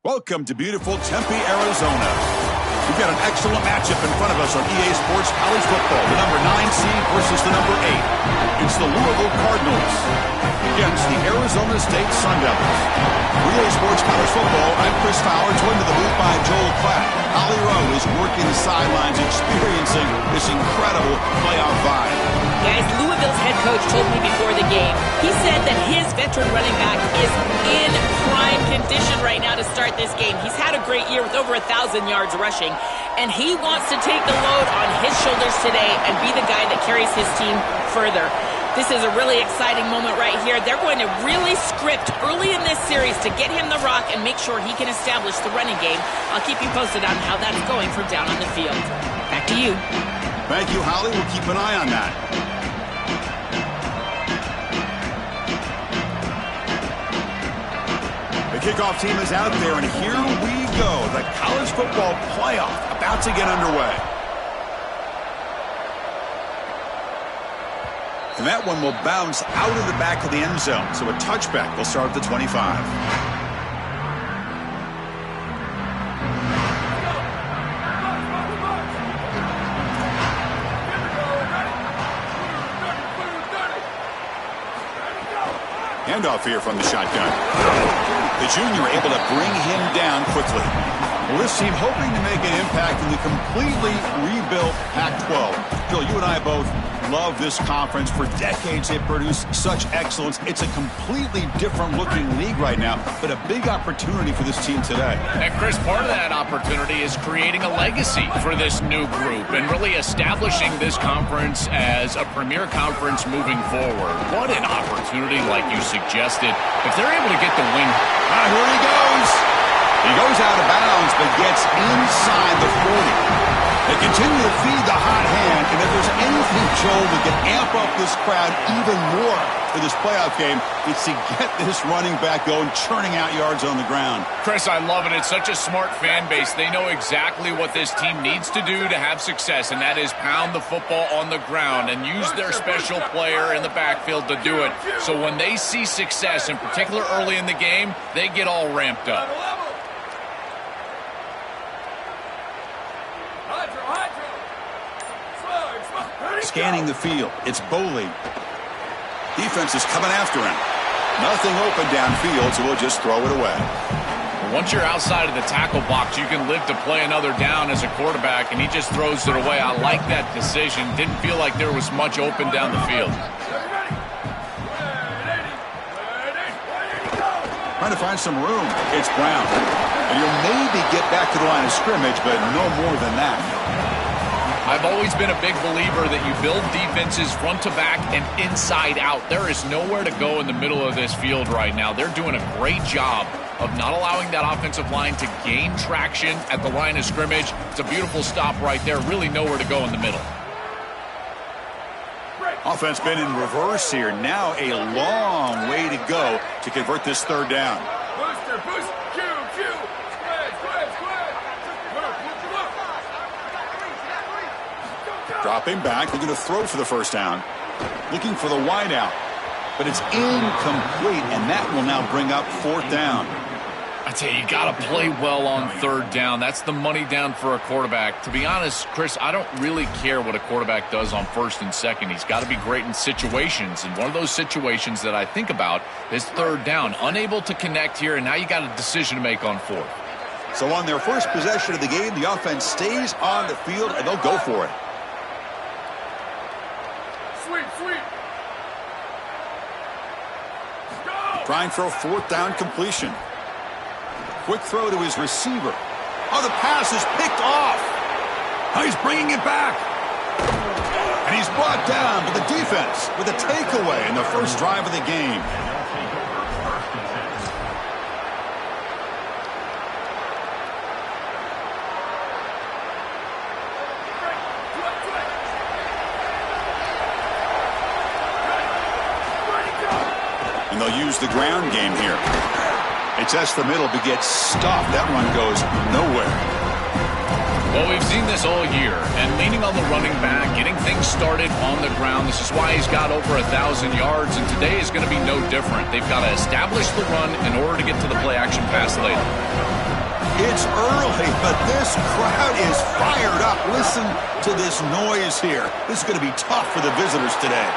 Welcome to beautiful Tempe, Arizona. We've got an excellent matchup in front of us on EA Sports College Football. The number 9 seed versus the number 8. It's the Louisville Cardinals against the Arizona State Sun Devils. EA Sports College Football, I'm Chris Fowler, joined to the booth by Joel Klatt. Holly Rowe is working the sidelines, experiencing this incredible playoff vibe. Guys, Louisville's head coach told me before the game, he said that his veteran running back is in prime condition right now to start this game. He's had a great year with over 1,000 yards rushing, and he wants to take the load on his shoulders today and be the guy that carries his team further. This is a really exciting moment right here. They're going to really script early in this series to get him the rock and make sure he can establish the running game. I'll keep you posted on how that's going from down on the field. Back to you. Thank you, Holly. We'll keep an eye on that. The kickoff team is out there, and here we go. The college football playoff about to get underway. And that one will bounce out of the back of the end zone. So a touchback will start at the 25. Handoff here from the shotgun. The junior able to bring him down quickly. Well, this team hoping to make an impact in the completely rebuilt Pac-12. Phil, you and I both love this conference. For decades, they've produced such excellence. It's a completely different-looking league right now, but a big opportunity for this team today. And, Chris, part of that opportunity is creating a legacy for this new group and really establishing this conference as a premier conference moving forward. What an opportunity, like you suggested, if they're able to get the win. Here he goes. He goes out of bounds, but gets inside the 40. They continue to feed the hot hand, and if there's anything, Joel, that can amp up this crowd even more for this playoff game, it's to get this running back going, churning out yards on the ground. Chris, I love it. It's such a smart fan base. They know exactly what this team needs to do to have success, and that is pound the football on the ground and use their special player in the backfield to do it. So when they see success, in particular early in the game, they get all ramped up. Scanning the field, it's Boley. Defense is coming after him. Nothing open downfield, so we'll just throw it away. Once you're outside of the tackle box, you can live to play another down as a quarterback, and he just throws it away. I like that decision. Didn't feel like there was much open down the field. Trying to find some room. It's Brown. And you'll maybe get back to the line of scrimmage, but no more than that. I've always been a big believer that you build defenses front to back and inside out. There is nowhere to go in the middle of this field right now. They're doing a great job of not allowing that offensive line to gain traction at the line of scrimmage. It's a beautiful stop right there. Really nowhere to go in the middle. Offense been in reverse here. Now a long way to go to convert this third down. Booster, boost, Q. Dropping back, they're going to throw for the first down. Looking for the wide out, but it's incomplete, and that will now bring up fourth down. I tell you, you got to play well on third down. That's the money down for a quarterback. To be honest, Chris, I don't really care what a quarterback does on first and second. He's got to be great in situations, and one of those situations that I think about is third down. Unable to connect here, and now you got a decision to make on fourth. So on their first possession of the game, the offense stays on the field, and they'll go for it. Sweep. Trying for a fourth down completion. Quick throw to his receiver. Oh, the pass is picked off. Oh, he's bringing it back. And he's brought down to the defense with a takeaway in the first drive of the game. And they'll use the ground game here. They test the middle, but gets stopped. That one goes nowhere. Well, we've seen this all year, and leaning on the running back, getting things started on the ground. This is why he's got over 1,000 yards, and today is going to be no different. They've got to establish the run in order to get to the play-action pass later. It's early, but this crowd is fired up. Listen to this noise here. This is going to be tough for the visitors today.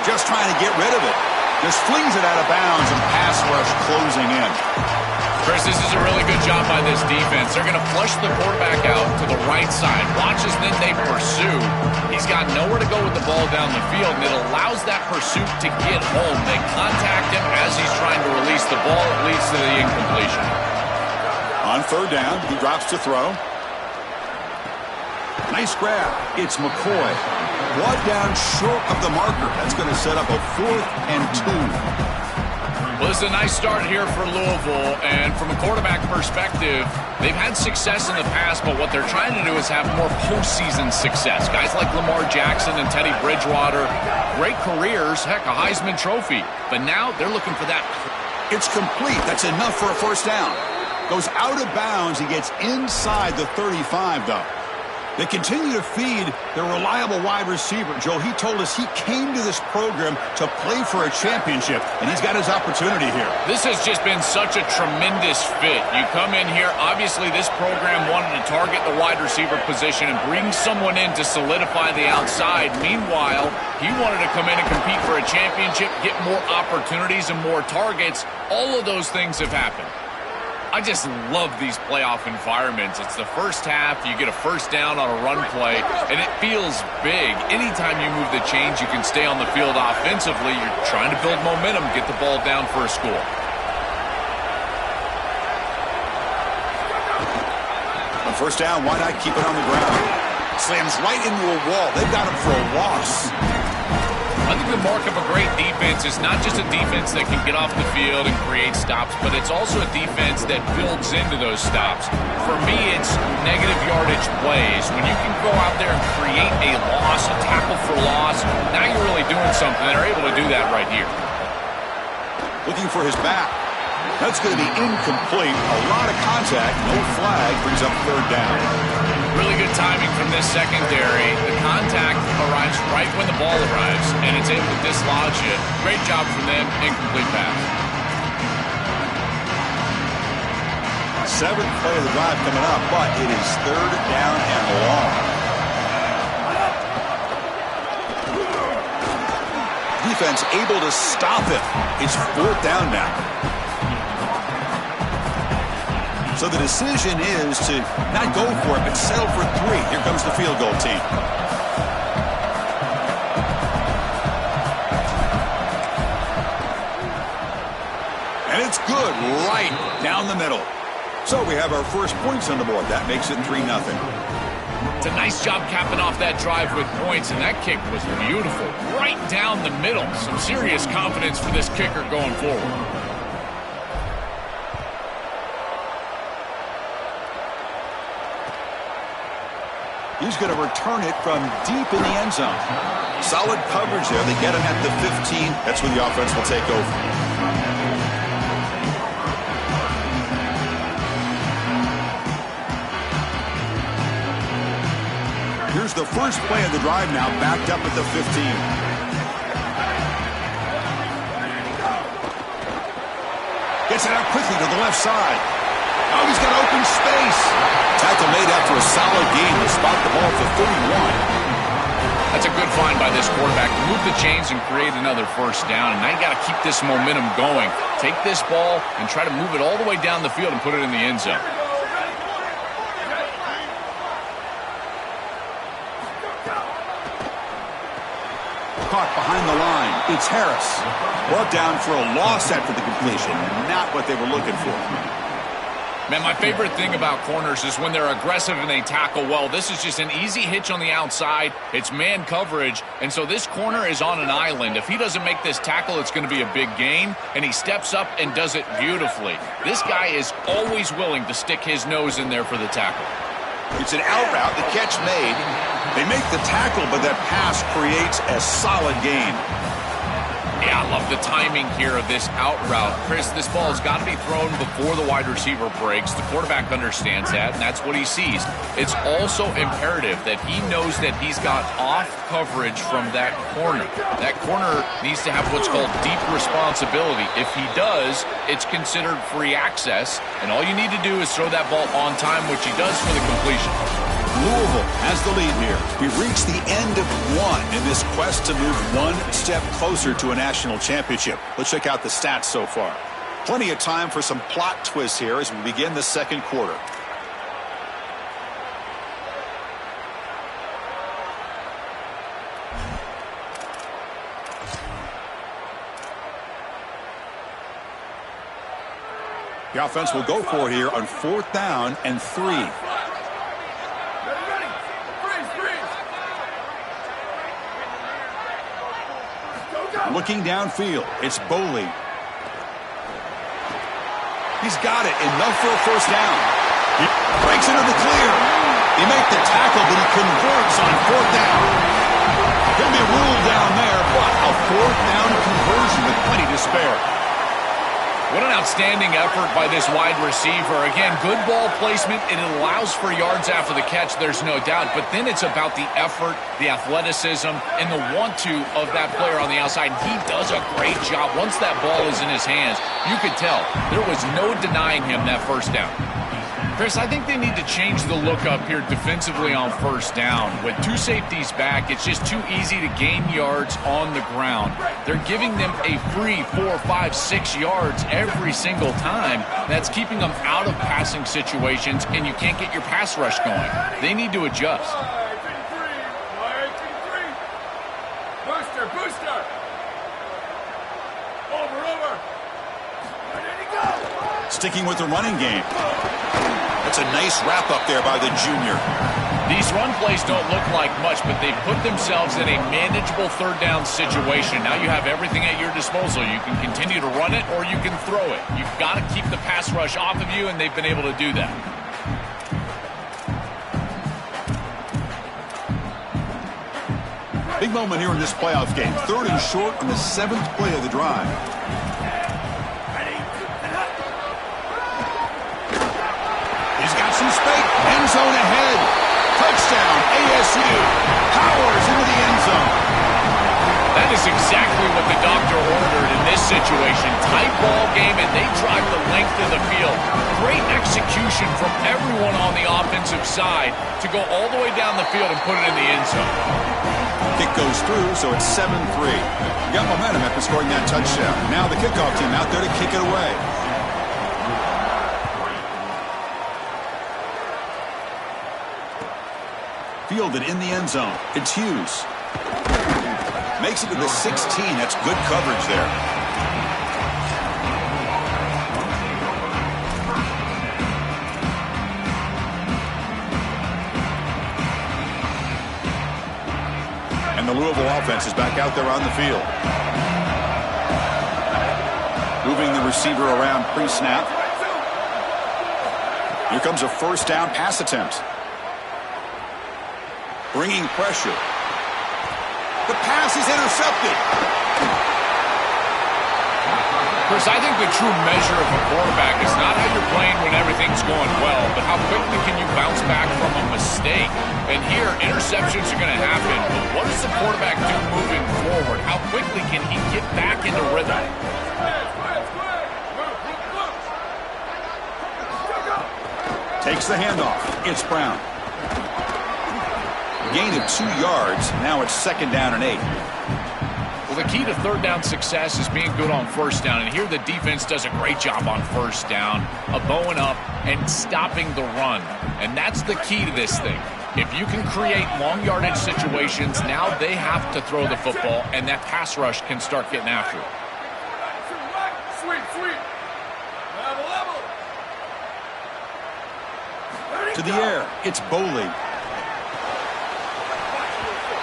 Just trying to get rid of it. Just flings it out of bounds and pass rush closing in. Chris, this is a really good job by this defense. They're going to flush the quarterback out to the right side. Watch as then they pursue. He's got nowhere to go with the ball down the field, and it allows that pursuit to get home. They contact him as he's trying to release the ball. It leads to the incompletion. On third down, he drops to throw. Nice grab. It's McCoy. One down short of the marker. That's going to set up a 4th and 2. Well, this is a nice start here for Louisville, and from a quarterback perspective, they've had success in the past, but what they're trying to do is have more postseason success. Guys like Lamar Jackson and Teddy Bridgewater, great careers, heck, a Heisman Trophy, but now they're looking for that. It's complete. That's enough for a first down. Goes out of bounds. He gets inside the 35, though. They continue to feed their reliable wide receiver. Joe, he told us he came to this program to play for a championship, and he's got his opportunity here. This has just been such a tremendous fit. You come in here, obviously this program wanted to target the wide receiver position and bring someone in to solidify the outside. Meanwhile, he wanted to come in and compete for a championship, get more opportunities and more targets. All of those things have happened. I just love these playoff environments. It's the first half, you get a first down on a run play, and it feels big. Anytime you move the chains, you can stay on the field offensively. You're trying to build momentum, get the ball down for a score. On first down, why not keep it on the ground? Slams right into a wall. They've got him for a loss. I think the mark of a great defense is not just a defense that can get off the field and create stops, but it's also a defense that builds into those stops. For me, it's negative yardage plays. When you can go out there and create a loss, a tackle for loss, now you're really doing something. They're able to do that right here. Looking for his back. That's going to be incomplete. A lot of contact. No flag. Brings up third down. Really good timing from this secondary. The contact arrives right when the ball arrives, and it's able to dislodge it. Great job from them. Incomplete pass. 7th play of the drive coming up, but it is third down and long. Defense able to stop it. It's 4th down now. So the decision is to not go for it, but settle for 3. Here comes the field goal team. And it's good right down the middle. So we have our first points on the board. That makes it 3-0. It's a nice job capping off that drive with points, and that kick was beautiful. Right down the middle. Some serious confidence for this kicker going forward. He's going to return it from deep in the end zone. Solid coverage there. They get him at the 15. That's when the offense will take over. Here's the first play of the drive now, backed up at the 15. Gets it out quickly to the left side. Oh, he's got open space. Tackle made after a solid gain to spot the ball for 31. That's a good find by this quarterback. Move the chains and create another first down. And now you got to keep this momentum going. Take this ball and try to move it all the way down the field and put it in the end zone. Caught behind the line. It's Harris. Brought down for a loss after the completion. Not what they were looking for. Man, my favorite thing about corners is when they're aggressive and they tackle well. This is just an easy hitch on the outside. It's man coverage, and so this corner is on an island. If he doesn't make this tackle, it's going to be a big gain, and he steps up and does it beautifully. This guy is always willing to stick his nose in there for the tackle. It's an out route, the catch made. They make the tackle, but that pass creates a solid gain. Yeah, I love the timing here of this out route. Chris, this ball has got to be thrown before the wide receiver breaks. The quarterback understands that, and that's what he sees. It's also imperative that he knows that he's got off coverage from that corner. That corner needs to have what's called deep responsibility. If he does, it's considered free access, and all you need to do is throw that ball on time, which he does for the completion. Louisville has the lead here. We've reached the end of one in this quest to move one step closer to a national championship. Let's check out the stats so far. Plenty of time for some plot twists here as we begin the second quarter. The offense will go for it here on 4th down and 3. Looking downfield, it's Boley. He's got it, enough for a first down. He breaks into the clear. He makes the tackle, but he converts on 4th down. He'll be ruled down there, but a 4th down conversion with plenty to spare. What an outstanding effort by this wide receiver. Again, good ball placement. It allows for yards after the catch, there's no doubt. But then it's about the effort, the athleticism, and the want-to of that player on the outside. He does a great job. Once that ball is in his hands, you could tell there was no denying him that first down. Chris, I think they need to change the look up here defensively on first down. With two safeties back, it's just too easy to gain yards on the ground. They're giving them a free 4, 5, 6 yards every single time. That's keeping them out of passing situations, and you can't get your pass rush going. They need to adjust. Booster. Over. Ready to go. Sticking with the running game. That's a nice wrap-up there by the junior. These run plays don't look like much, but they put themselves in a manageable third down situation. Now you have everything at your disposal. You can continue to run it or you can throw it. You've got to keep the pass rush off of you, and they've been able to do that. Big moment here in this playoff game. 3rd and short on the 7th play of the drive. Some space, end zone ahead. Touchdown, ASU. Powers into the end zone. That is exactly what the doctor ordered in this situation. Tight ball game, and they drive the length of the field. Great execution from everyone on the offensive side to go all the way down the field and put it in the end zone. Kick goes through, so it's 7-3. Got momentum after scoring that touchdown. Now the kickoff team out there to kick it away. Fielded in the end zone. It's Hughes. Makes it to the 16. That's good coverage there. And the Louisville offense is back out there on the field. Moving the receiver around pre-snap. Here comes a first down pass attempt. Bringing pressure. The pass is intercepted. Chris, I think the true measure of a quarterback is not how you're playing when everything's going well, but how quickly can you bounce back from a mistake. And here, interceptions are going to happen, but what does the quarterback do moving forward? How quickly can he get back into rhythm? Takes the handoff. It's Brown. Gain of 2 yards. Now it's 2nd down and 8. Well, the key to third down success is being good on first down. And here the defense does a great job on first down of bowing up and stopping the run. And that's the key to this thing. If you can create long yardage situations, now they have to throw the football, and that pass rush can start getting after it. Sweet. Level. To the air. It's Boley.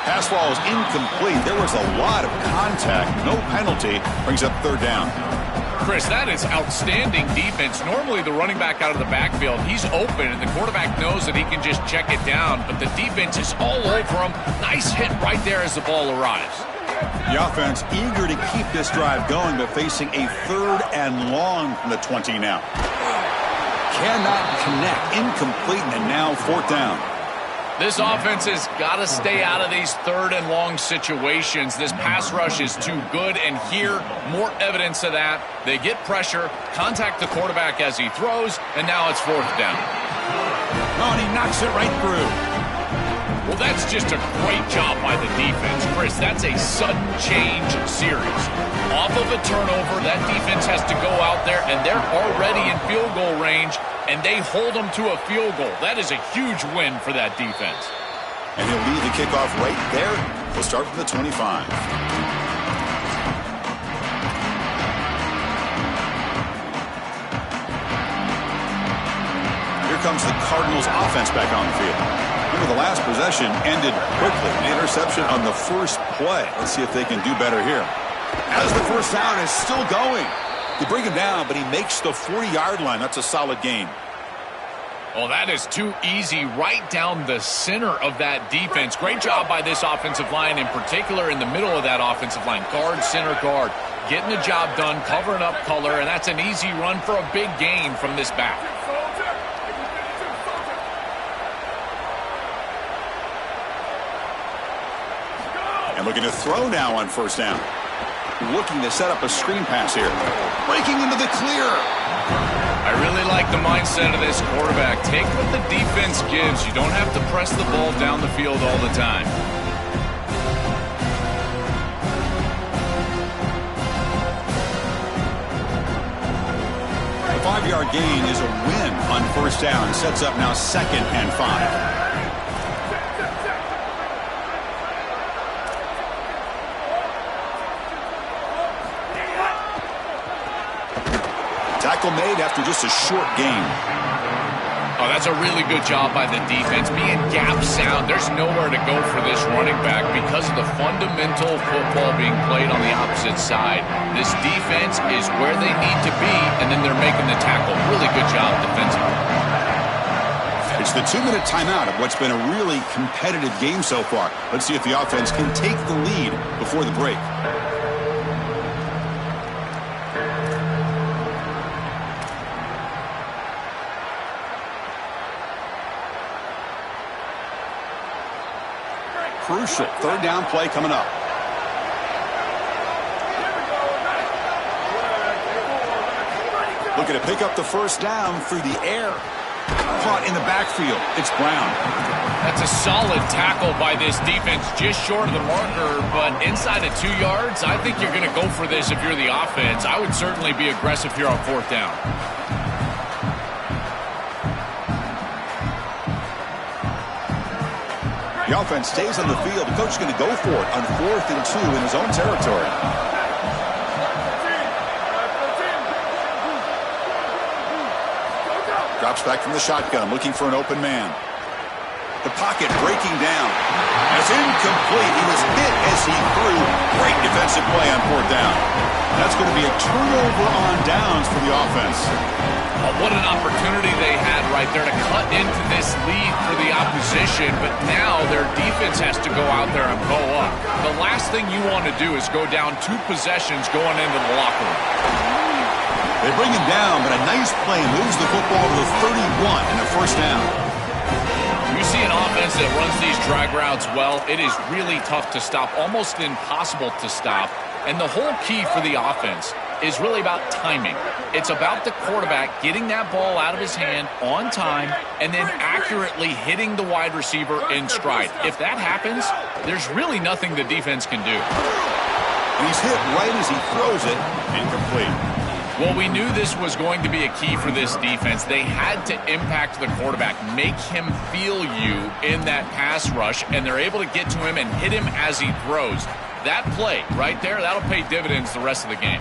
Pass ball is incomplete. There was a lot of contact. No penalty. Brings up 3rd down. Chris, that is outstanding defense. Normally the running back out of the backfield, he's open, and the quarterback knows that he can just check it down. But the defense is all over him. Nice hit right there as the ball arrives. The offense eager to keep this drive going, but facing a 3rd and long from the 20 now. Cannot connect. Incomplete, and now 4th down. This offense has got to stay out of these 3rd and long situations. This pass rush is too good, and here, more evidence of that. They get pressure, contact the quarterback as he throws, and now it's 4th down. Oh, and he knocks it right through. Well, that's just a great job by the defense. Chris, that's a sudden change series. Off of a turnover, that defense has to go out there, and they're already in field goal range, and they hold them to a field goal. That is a huge win for that defense. And he'll lead the kickoff right there. We'll start from the 25. Here comes the Cardinals offense back on the field. Remember, the last possession ended quickly. An interception on the first play. Let's see if they can do better here. As the first down is still going. They bring him down, but he makes the 40-yard line. That's a solid gain. Oh, that is too easy right down the center of that defense. Great job by this offensive line, in particular in the middle of that offensive line. Guard, center, guard. Getting the job done, covering up color, and that's an easy run for a big gain from this back. And looking to throw now on first down. Looking to set up a screen pass here. Breaking into the clear. I really like the mindset of this quarterback. Take what the defense gives. You don't have to press the ball down the field all the time. A 5-yard gain is a win on first down. Sets up now 2nd and 5. Tackle made after just a short gain. Oh, that's a really good job by the defense. Being gap sound, there's nowhere to go for this running back because of the fundamental football being played on the opposite side. This defense is where they need to be, and then they're making the tackle. Really good job defensively. It's the 2-minute timeout of what's been a really competitive game so far. Let's see if the offense can take the lead before the break. Crucial 3rd down play coming up. Looking to pick up the first down through the air. Caught in the backfield. It's Brown. That's a solid tackle by this defense, just short of the marker, but inside of 2 yards, I think you're going to go for this if you're the offense. I would certainly be aggressive here on 4th down. The offense stays on the field. The coach is going to go for it on 4th and 2 in his own territory. Drops back from the shotgun, looking for an open man. The pocket breaking down. It's incomplete. He was hit as he threw. Great defensive play on 4th down. That's going to be a turnover on downs for the offense. What an opportunity they had right there to cut into this lead for the opposition, but now their defense has to go out there and go up. The last thing you want to do is go down 2 possessions going into the locker room. They bring him down, but a nice play moves the football to the 31 and a first down. You see an offense that runs these drag routes well, it is really tough to stop, almost impossible to stop. And the whole key for the offense is really about timing. It's about the quarterback getting that ball out of his hand on time and then accurately hitting the wide receiver in stride. If that happens, there's really nothing the defense can do. And he's hit right as he throws it, incomplete. Well, we knew this was going to be a key for this defense. They had to impact the quarterback, make him feel you in that pass rush, and they're able to get to him and hit him as he throws. That play right there, that'll pay dividends the rest of the game.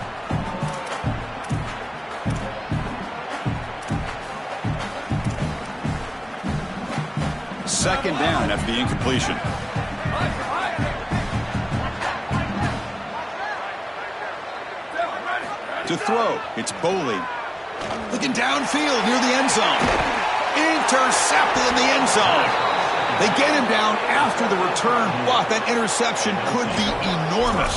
Second down after the incompletion. To throw, it's Boley. Looking downfield near the end zone. Intercepted in the end zone. They get him down after the return, but that interception could be enormous.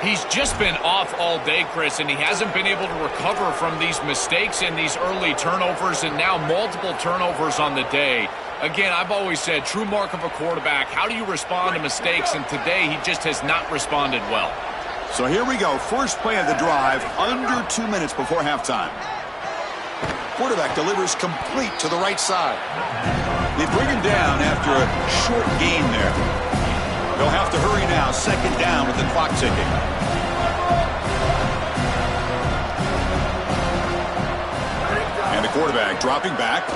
He's just been off all day, Chris, and he hasn't been able to recover from these mistakes and these early turnovers, and now multiple turnovers on the day. Again, I've always said, true mark of a quarterback, how do you respond to mistakes? And today, he just has not responded well. So here we go. First play of the drive, under 2 minutes before halftime. Quarterback delivers complete to the right side. They bring him down after a short gain there. They'll have to hurry now, second down with the clock ticking. And the quarterback dropping back.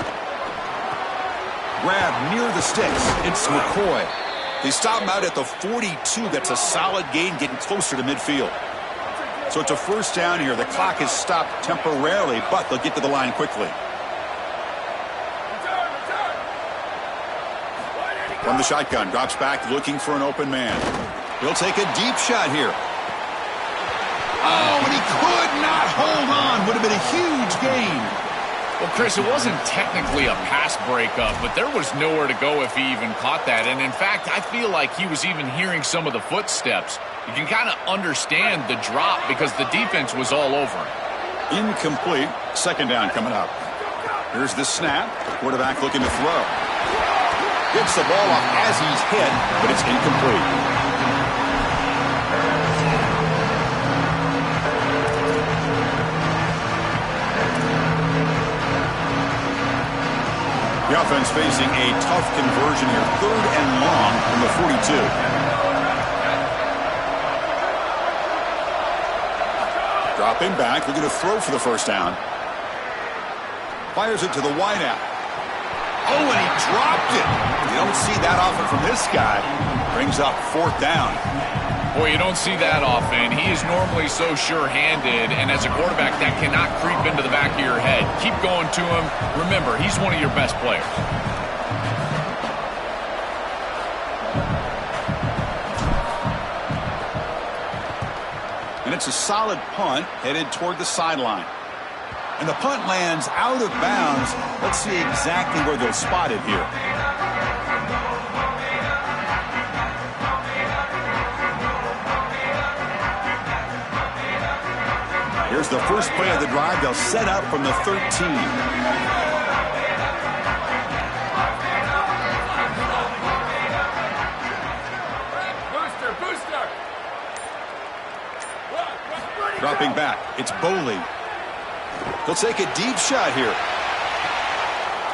Grab near the sticks. It's McCoy. They stop him out at the 42. That's a solid gain, getting closer to midfield. So it's a first down here. The clock is stopped temporarily, but they'll get to the line quickly. From the shotgun, drops back, looking for an open man. He'll take a deep shot here. Oh, and he could not hold on. Would have been a huge gain. Well, Chris, it wasn't technically a pass breakup, but there was nowhere to go if he even caught that. And, in fact, I feel like he was even hearing some of the footsteps. You can kind of understand the drop because the defense was all over him. Incomplete. Second down coming up. Here's the snap. Quarterback looking to throw. Gets the ball off as he's hit, but it's incomplete. The offense facing a tough conversion here. Third and long from the 42. Dropping back, looking to throw for the first down. Fires it to the wideout. Oh, and he dropped it. You don't see that often from this guy. Brings up fourth down. Boy, you don't see that often. He is normally so sure-handed, and as a quarterback, that cannot creep into the back of your head. Keep going to him. Remember, he's one of your best players. And it's a solid punt headed toward the sideline. And the punt lands out of bounds. Let's see exactly where they'll spot it here. Here's the first play of the drive. They'll set up from the 13. Booster. Dropping back. It's Boley. He'll take a deep shot here.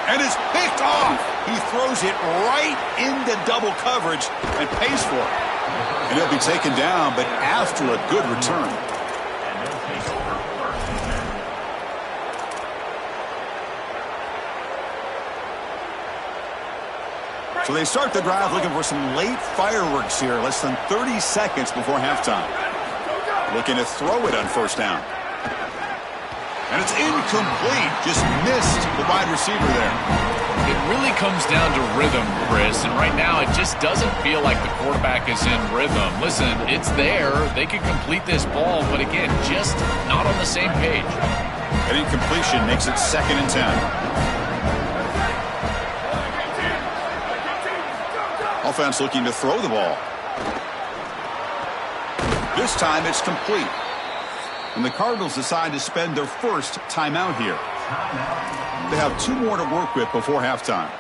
And it's picked off. He throws it right into double coverage and pays for it. And he'll be taken down, but after a good return. So they start the drive looking for some late fireworks here. Less than 30 seconds before halftime. Looking to throw it on first down. And it's incomplete. Just missed the wide receiver there. It really comes down to rhythm, Chris. And right now, it just doesn't feel like the quarterback is in rhythm. Listen, it's there. They could complete this ball, but again, just not on the same page. An incompletion makes it 2nd and 10. Offense looking to throw the ball. This time it's complete. And the Cardinals decide to spend their first timeout here. They have 2 more to work with before halftime.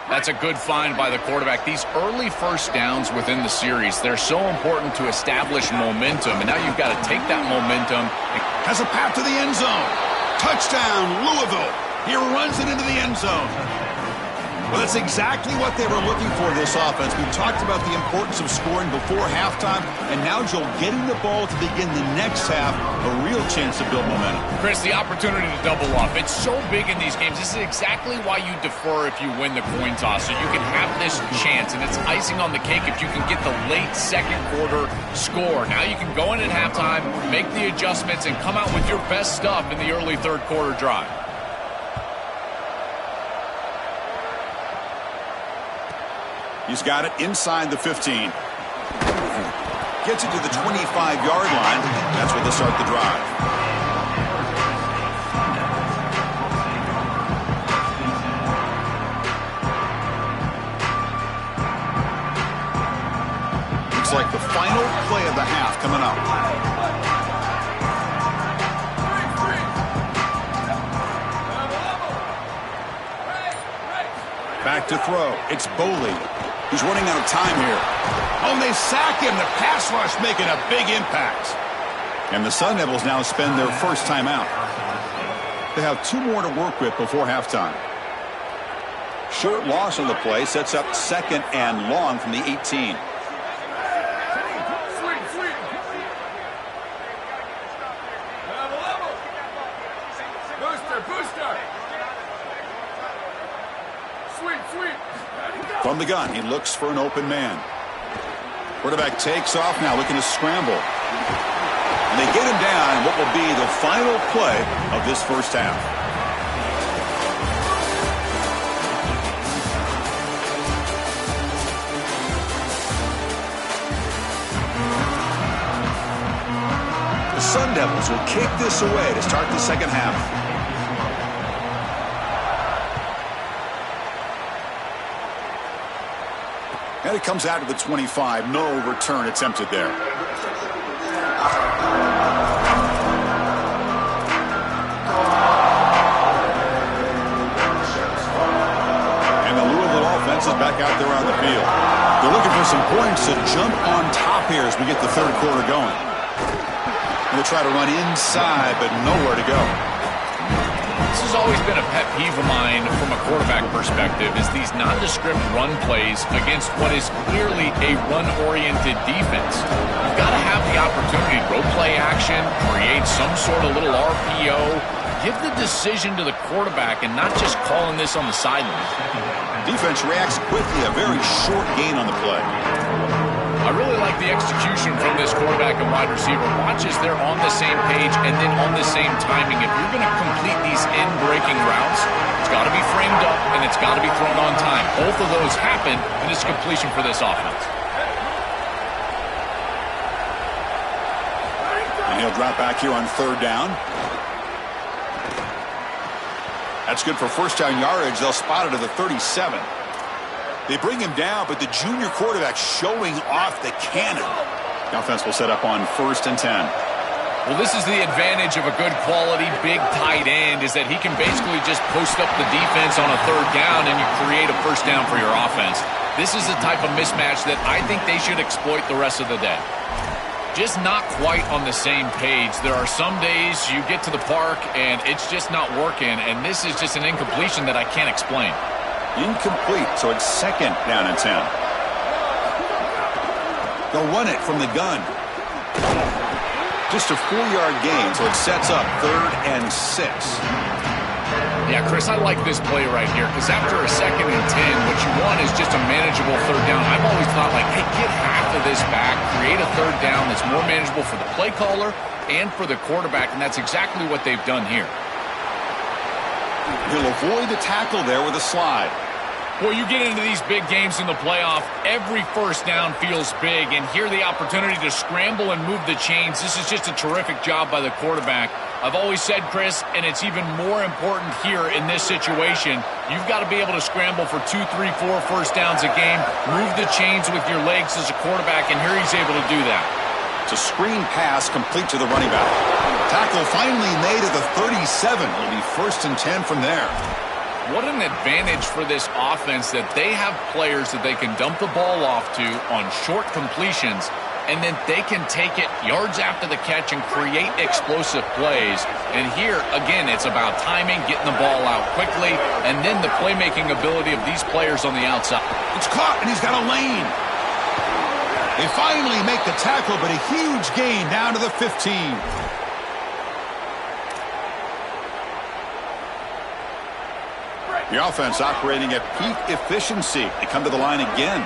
That's a good find by the quarterback. These early first downs within the series, they're so important to establish momentum. And now you've got to take that momentum. Has a path to the end zone. Touchdown, Louisville. He runs it into the end zone. Well, that's exactly what they were looking for this offense. We talked about the importance of scoring before halftime, and now, Joel, getting the ball to begin the next half, a real chance to build momentum. Chris, the opportunity to double up. It's so big in these games. This is exactly why you defer if you win the coin toss, so you can have this chance, and it's icing on the cake if you can get the late second quarter score. Now you can go in at halftime, make the adjustments, and come out with your best stuff in the early third quarter drive. He's got it inside the 15. Gets it to the 25-yard line. That's where they start the drive. final play of the half coming up. Back to throw. It's Boley. He's running out of time here. Oh, and they sack him. The pass rush making a big impact. And the Sun Devils now spend their first timeout. They have 2 more to work with before halftime. Short loss on the play sets up 2nd and long from the 18. From the gun, he looks for an open man. Quarterback takes off now, looking to scramble. And they get him down in what will be the final play of this first half. The Sun Devils will kick this away to start the second half. And it comes out to the 25. No return attempted there. And the Louisville offense is back out there on the field. They're looking for some points to jump on top here as we get the third quarter going. And they'll try to run inside, but nowhere to go. This has always been a pet peeve of mine from a quarterback perspective, is these nondescript run plays against what is clearly a run-oriented defense. You've got to have the opportunity to go play action, create some sort of little RPO, give the decision to the quarterback and not just calling this on the sideline. Defense reacts quickly, a very short gain on the play. I really like the execution from this quarterback and wide receiver. Watch as they're on the same page and then on the same timing. If you're going to complete these in-breaking routes, it's got to be framed up and it's got to be thrown on time. Both of those happen, and it's completion for this offense. And he'll drop back here on 3rd down. That's good for first down yardage. They'll spot it at the 37. They bring him down, but the junior quarterback showing off the cannon. The offense will set up on 1st and 10. Well, this is the advantage of a good quality big tight end, is that he can basically just post up the defense on a 3rd down and you create a first down for your offense. This is the type of mismatch that I think they should exploit the rest of the day. Just not quite on the same page. There are some days you get to the park and it's just not working, and this is just an incompletion that I can't explain. Incomplete, so it's 2nd down and 10. They'll run it from the gun. Just a 4-yard gain, so it sets up 3rd and 6. Yeah, Chris, I like this play right here, because after a 2nd and 10, what you want is just a manageable 3rd down. I've always thought, like, hey, get half of this back, create a 3rd down that's more manageable for the play caller and for the quarterback, and that's exactly what they've done here. He'll avoid the tackle there with a slide. Well, you get into these big games in the playoff, every first down feels big, and here the opportunity to scramble and move the chains. This is just a terrific job by the quarterback. I've always said, Chris, and it's even more important here in this situation, you've got to be able to scramble for 2, 3, 4 first downs a game, move the chains with your legs as a quarterback, and here he's able to do that. It's a screen pass complete to the running back. Tackle finally made at the 37. It'll be 1st and 10 from there. What an advantage for this offense that they have players that they can dump the ball off to on short completions, and then they can take it yards after the catch and create explosive plays. And here, again, it's about timing, getting the ball out quickly, and then the playmaking ability of these players on the outside. It's caught, and he's got a lane. They finally make the tackle, but a huge gain down to the 15. The offense operating at peak efficiency. They come to the line again.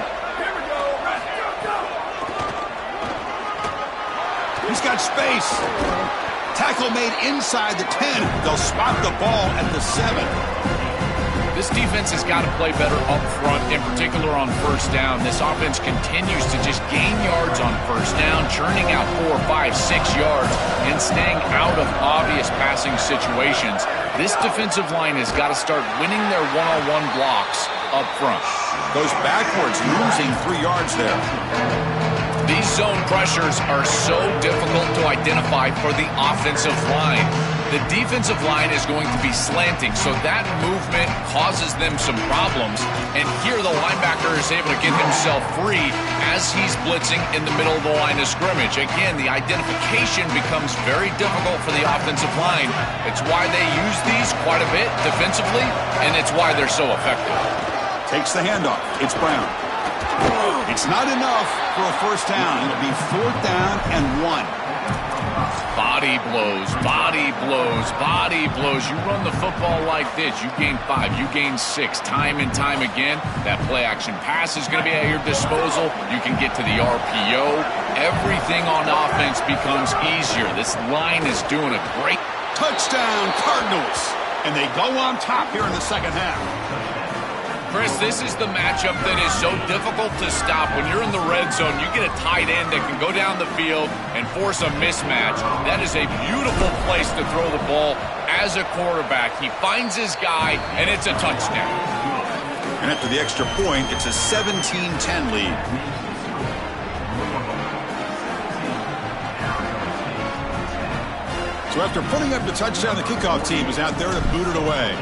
He's got space. Tackle made inside the 10. They'll spot the ball at the 7. This defense has got to play better up front, in particular on first down. This offense continues to just gain yards on first down, churning out 4, 5, 6 yards, and staying out of obvious passing situations. This defensive line has got to start winning their one-on-one blocks up front. Goes backwards, losing 3 yards there. These zone pressures are so difficult to identify for the offensive line. The defensive line is going to be slanting, so that movement causes them some problems. And here the linebacker is able to get himself free as he's blitzing in the middle of the line of scrimmage. Again, the identification becomes very difficult for the offensive line. It's why they use these quite a bit defensively, and it's why they're so effective. Takes the handoff. It's Brown. It's not enough for a first down. It'll be 4th down and 1. Body blows, body blows, body blows. You run the football like this, you gain 5, you gain 6, time and time again. That play action pass is going to be at your disposal. You can get to the RPO. Everything on offense becomes easier. This line is doing a great Touchdown, Cardinals. And they go on top here in the second half. Chris, this is the matchup that is so difficult to stop. When you're in the red zone, you get a tight end that can go down the field and force a mismatch. That is a beautiful place to throw the ball as a quarterback. He finds his guy, and it's a touchdown. And after the extra point, it's a 17-10 lead. So after putting up the touchdown, the kickoff team is out there to boot it away.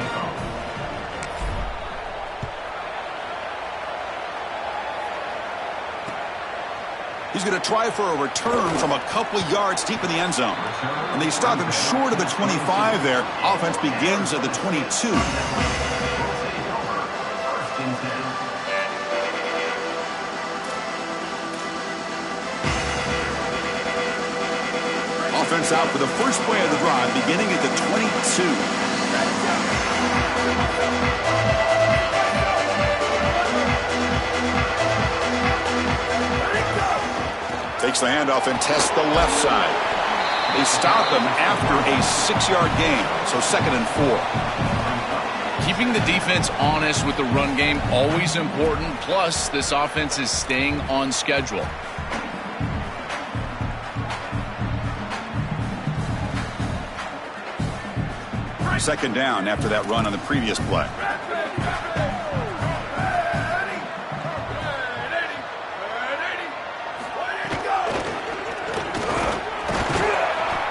He's going to try for a return from a couple of yards deep in the end zone. And they stop him short of the 25 there. Offense begins at the 22. Offense out for the first play of the drive, beginning at the 22. Takes the handoff and tests the left side. They stop him after a 6-yard gain, so 2nd and 4. Keeping the defense honest with the run game, always important. Plus, this offense is staying on schedule. Second down after that run on the previous play.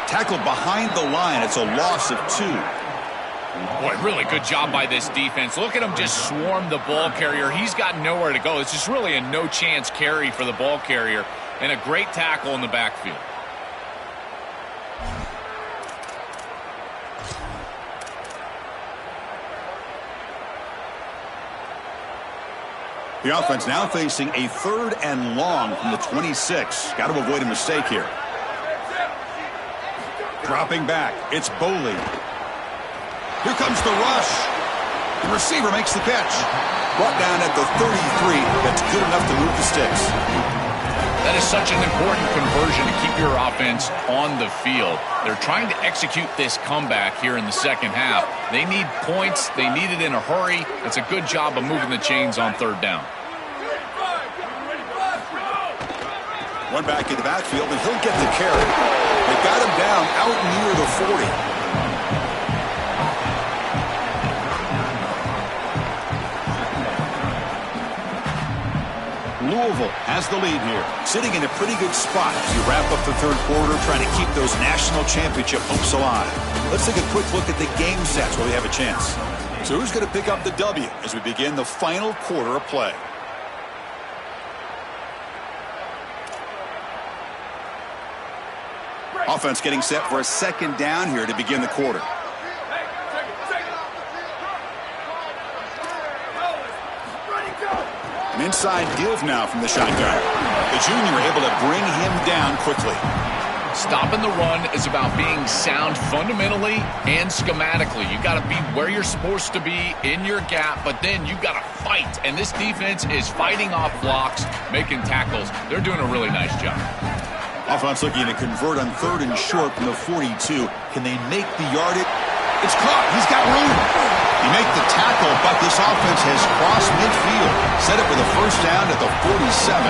Tackled behind the line. It's a loss of 2. Boy, really good job by this defense. Look at him just swarm the ball carrier. He's got nowhere to go. It's just really a no-chance carry for the ball carrier, and a great tackle in the backfield. The offense now facing a 3rd and long from the 26. Got to avoid a mistake here. Dropping back, it's Boley. Here comes the rush. The receiver makes the catch. Brought down at the 33. That's good enough to move the sticks. That is such an important conversion to keep your offense on the field. They're trying to execute this comeback here in the second half. They need points. They need it in a hurry. It's a good job of moving the chains on 3rd down. One back in the backfield, and he'll get the carry. They got him down out near the 40. Louisville has the lead here, sitting in a pretty good spot as you wrap up the 3rd quarter, trying to keep those national championship hopes alive. Let's take a quick look at the game stats while we have a chance. So who's going to pick up the W as we begin the final quarter of play? Offense getting set for a 2nd down here to begin the quarter. An inside give now from the shotgun. The junior able to bring him down quickly. Stopping the run is about being sound fundamentally and schematically. You got to be where you're supposed to be in your gap, but then you got to fight. And this defense is fighting off blocks, making tackles. They're doing a really nice job. Offense looking to convert on 3rd and short from the 42. Can they make the yardage? It's caught. He's got room. You make the tackle, but this offense has crossed midfield. Set up with a first down at the 47.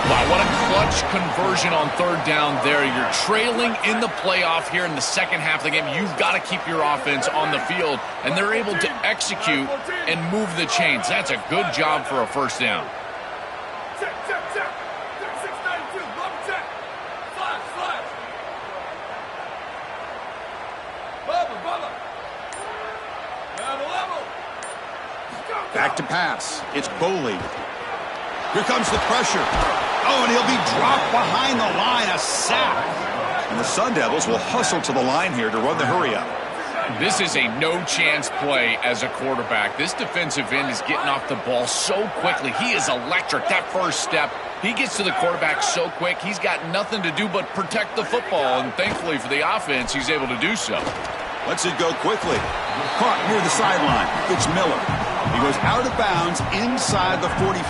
Wow, what a clutch conversion on 3rd down there. You're trailing in the playoff here in the second half of the game. You've got to keep your offense on the field, and they're able to execute and move the chains. That's a good job for a first down. Back to pass. It's Boley. Here comes the pressure. Oh, and he'll be dropped behind the line. A sack. And the Sun Devils will hustle to the line here to run the hurry-up. This is a no-chance play as a quarterback. This defensive end is getting off the ball so quickly. He is electric. That first step, he gets to the quarterback so quick, he's got nothing to do but protect the football. And thankfully for the offense, he's able to do so. Lets it go quickly. Caught near the sideline. It's Miller. He goes out of bounds inside the 45.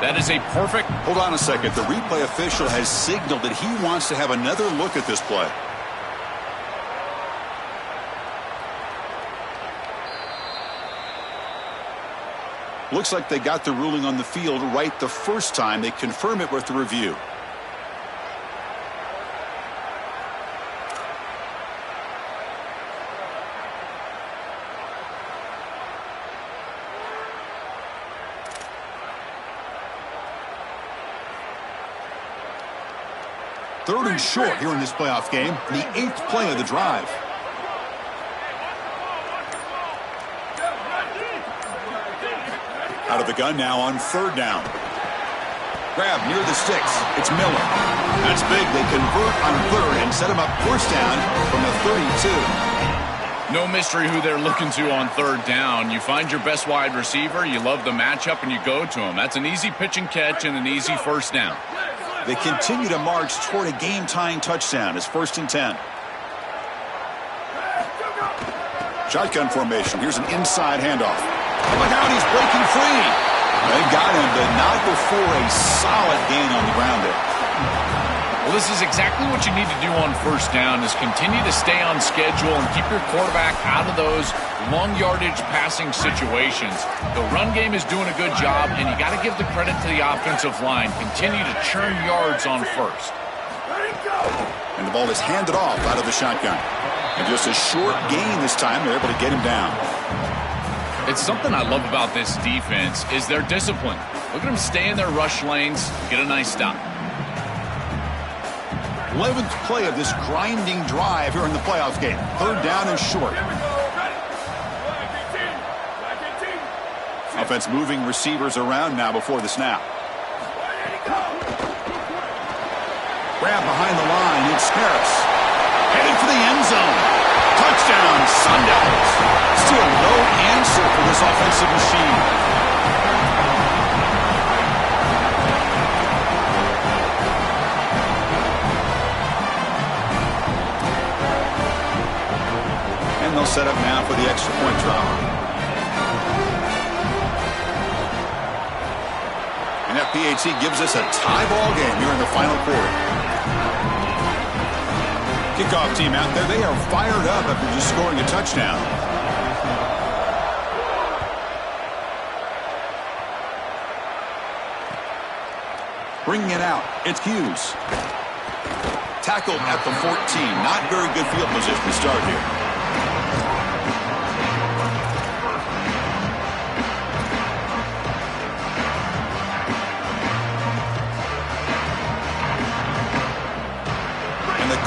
That is a perfect... Hold on a second. The replay official has signaled that he wants to have another look at this play. Looks like they got the ruling on the field right the first time. They confirm it with the review. Third and short here in this playoff game. The 8th play of the drive. Out of the gun now on 3rd down. Grab near the sticks. It's Miller. That's big. They convert on 3rd and set him up 1st down from the 32. No mystery who they're looking to on 3rd down. You find your best wide receiver, you love the matchup, and you go to him. That's an easy pitch and catch and an easy 1st down. They continue to march toward a game-tying touchdown. It's 1st and 10. Shotgun formation. Here's an inside handoff. Look out, he's breaking free. They got him, but not before a solid gain on the ground there. Well, this is exactly what you need to do on 1st down, is continue to stay on schedule and keep your quarterback out of those long yardage passing situations. The run game is doing a good job, and you got to give the credit to the offensive line. Continue to churn yards on 1st. And the ball is handed off out of the shotgun. And just a short gain this time, they're able to get him down. It's something I love about this defense is their discipline. Look at them stay in their rush lanes, get a nice stop. 11th play of this grinding drive here in the playoff game. 3rd down and short. Offense moving receivers around now before the snap. Grab behind the line. It's Harris. Headed for the end zone. Touchdown, Sun Devils. Still no answer for this offensive machine. And they'll set up now for the extra point drop. And FPAT gives us a tie ball game here in the final quarter. Kickoff team out there. They are fired up after just scoring a touchdown. Bringing it out. It's Hughes. Tackled at the 14. Not very good field position to start here.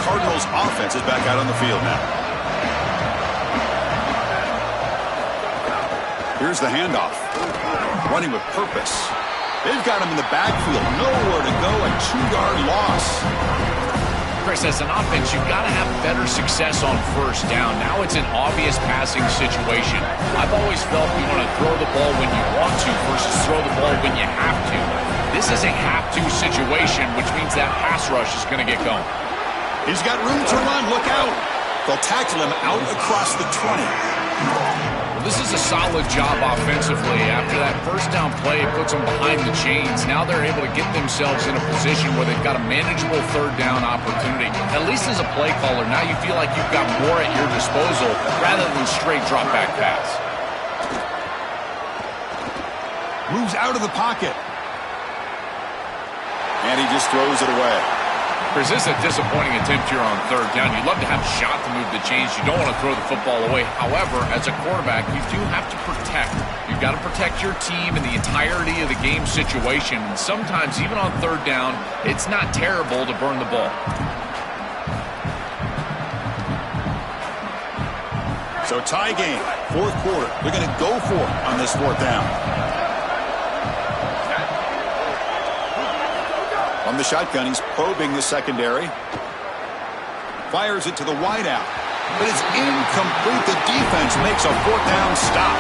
Cardinals offense is back out on the field now. Here's the handoff. Running with purpose. They've got him in the backfield. Nowhere to go. A 2-yard loss. Chris, as an offense, you've got to have better success on 1st down. Now it's an obvious passing situation. I've always felt you want to throw the ball when you want to versus throw the ball when you have to. This is a have-to situation, which means that pass rush is going to get going. He's got room to run. Look out. They'll tackle him out across the 20. Well, this is a solid job offensively. After that 1st down play, it puts them behind the chains. Now they're able to get themselves in a position where they've got a manageable 3rd down opportunity. At least as a play caller, now you feel like you've got more at your disposal rather than straight drop back pass. Moves out of the pocket. And he just throws it away. Chris, this is a disappointing attempt here on 3rd down. You'd love to have a shot to move the chains. You don't want to throw the football away. However, as a quarterback, you do have to protect. You've got to protect your team and the entirety of the game situation. And sometimes, even on 3rd down, it's not terrible to burn the ball. So tie game, fourth quarter. They're going to go for it on this fourth down. From the shotgun, he's probing the secondary. Fires it to the wideout. But it's incomplete. The defense makes a fourth down stop.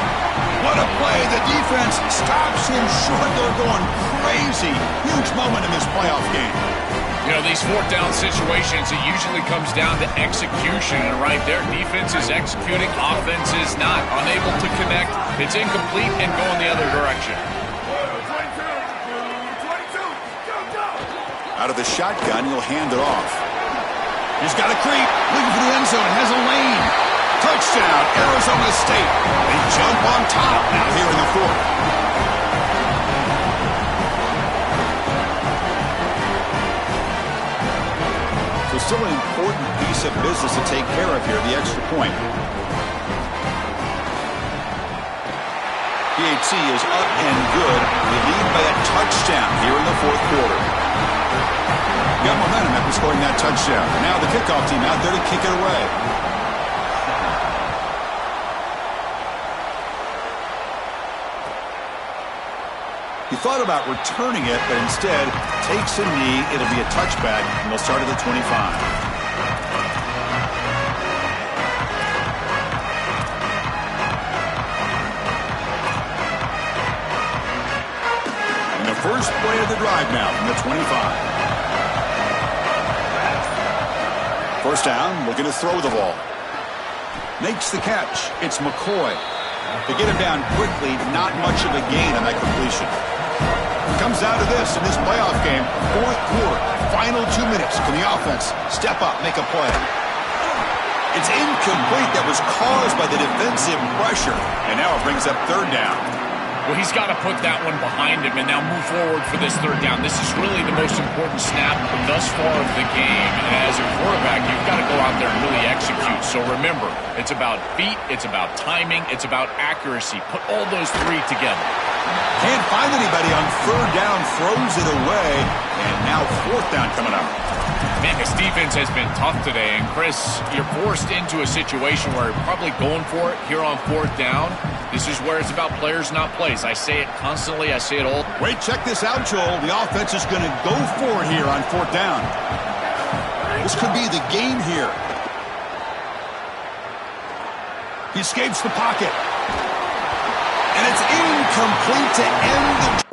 What a play. The defense stops him short. They're going crazy. Huge moment in this playoff game. You know, these fourth down situations, it usually comes down to execution. And right there, defense is executing, offense is not. Unable to connect. It's incomplete and going the other direction. 22, go, go! Out of the shotgun, he'll hand it off. He's got a creep. Looking for the end zone. Has a lane. Touchdown, Arizona State. They jump on top now here in the fourth. So still an important piece of business to take care of here, the extra point. PHC is up and good. They lead by a touchdown here in the fourth quarter. Got momentum after scoring that touchdown. Now the kickoff team out there to kick it away. He thought about returning it, but instead takes a knee. It'll be a touchback, and they'll start at the 25. And the first play of the drive now from the 25. First down, looking to throw the ball. Makes the catch. It's McCoy. To get him down quickly, not much of a gain on that completion. Comes down to this in this playoff game. Fourth quarter, final 2 minutes. Can the offense step up, make a play? It's incomplete. That was caused by the defensive pressure. And now it brings up third down. Well, he's got to put that one behind him and now move forward for this third down. This is really the most important snap thus far of the game. And as a quarterback, you've got to go out there and really execute. So remember, it's about feet, it's about timing, it's about accuracy. Put all those three together. Can't find anybody on third down, throws it away. And now fourth down coming up. Man, this defense has been tough today. And Chris, you're forced into a situation where you're probably going for it here on fourth down. This is where it's about players, not plays. I say it constantly. I say it all. Wait, check this out, Joel. The offense is going to go for it here on fourth down. This could be the game here. He escapes the pocket. And it's incomplete to end the